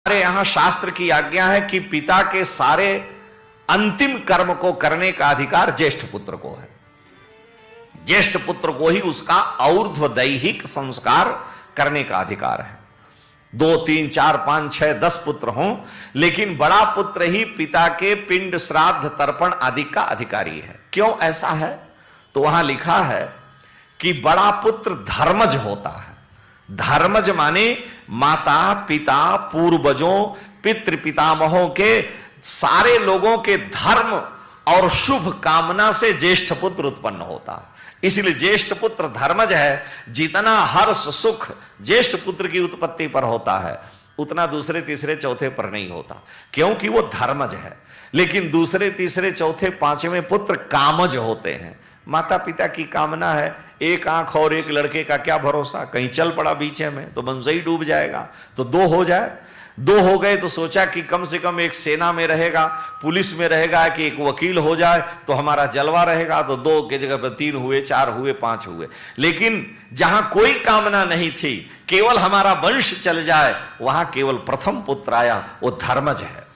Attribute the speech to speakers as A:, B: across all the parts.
A: हमारे यहां शास्त्र की आज्ञा है कि पिता के सारे अंतिम कर्म को करने का अधिकार ज्येष्ठ पुत्र को है। ज्येष्ठ पुत्र को ही उसका और्ध्व दैहिक संस्कार करने का अधिकार है। 2, 3, 4, 5, 6, 10 पुत्र हों, लेकिन बड़ा पुत्र ही पिता के पिंड श्राद्ध तर्पण आदि का अधिकारी है। क्यों ऐसा है? तो वहां लिखा है कि बड़ा पुत्र धर्मज होता है। धर्मज माने माता पिता पूर्वजों पितृ पितामहों के सारे लोगों के धर्म और शुभ कामना से ज्येष्ठ पुत्र उत्पन्न होता है। इसलिए ज्येष्ठ पुत्र धर्मज है। जितना हर्ष सुख ज्येष्ठ पुत्र की उत्पत्ति पर होता है, उतना दूसरे तीसरे चौथे पर नहीं होता, क्योंकि वो धर्मज है। लेकिन दूसरे तीसरे चौथे पांचवें पुत्र कामज होते हैं। माता पिता की कामना है, एक आंख और एक लड़के का क्या भरोसा, कहीं चल पड़ा बीचे में तो बंसई डूब जाएगा, तो 2 हो जाए। 2 हो गए तो सोचा कि कम से कम एक सेना में रहेगा, पुलिस में रहेगा, कि एक वकील हो जाए तो हमारा जलवा रहेगा। तो 2 की जगह पर 3 हुए, 4 हुए, 5 हुए। लेकिन जहां कोई कामना नहीं थी, केवल हमारा वंश चल जाए, वहां केवल प्रथम पुत्र आया, वो धर्मज है।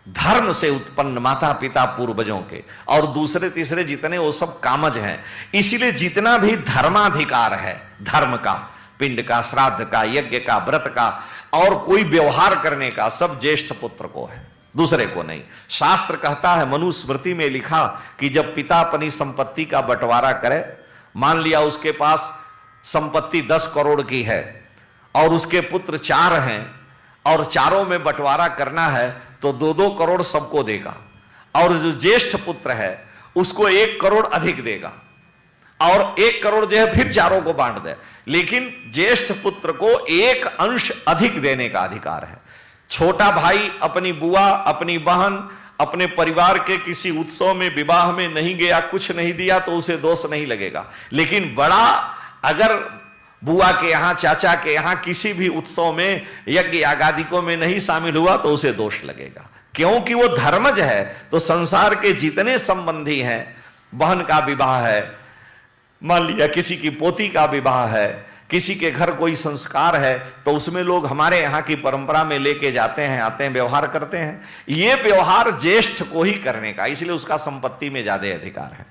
A: धर्म से उत्पन्न माता पिता पूर्वजों के, और दूसरे तीसरे जितने वो सब कामज हैं। इसीलिए जितना भी धर्माधिकार है, धर्म का, पिंड का, श्राद्ध का, यज्ञ का, व्रत का और कोई व्यवहार करने का, सब ज्येष्ठ पुत्र को है, दूसरे को नहीं। शास्त्र कहता है, मनुस्मृति में लिखा कि जब पिता अपनी संपत्ति का बंटवारा करे, मान लिया उसके पास संपत्ति 10 करोड़ की है और उसके पुत्र 4 हैं और चारों में बंटवारा करना है, तो 2-2 करोड़ सबको देगा, और जो ज्येष्ठ पुत्र है उसको 1 करोड़ अधिक देगा, और 1 करोड़ जो है फिर चारों को बांट दे। लेकिन ज्येष्ठ पुत्र को 1 अंश अधिक देने का अधिकार है। छोटा भाई अपनी बुआ, अपनी बहन, अपने परिवार के किसी उत्सव में, विवाह में नहीं गया, कुछ नहीं दिया, तो उसे दोष नहीं लगेगा। लेकिन बड़ा अगर बुआ के यहां, चाचा के यहां किसी भी उत्सव में, यज्ञ यागादिकों में नहीं शामिल हुआ, तो उसे दोष लगेगा, क्योंकि वो धर्मज है। तो संसार के जितने संबंधी हैं, बहन का विवाह है, मान लिया किसी की पोती का विवाह है, किसी के घर कोई संस्कार है, तो उसमें लोग हमारे यहाँ की परंपरा में लेके जाते हैं, आते हैं, व्यवहार करते हैं। ये व्यवहार ज्येष्ठ को ही करने का, इसलिए उसका संपत्ति में ज्यादा अधिकार है।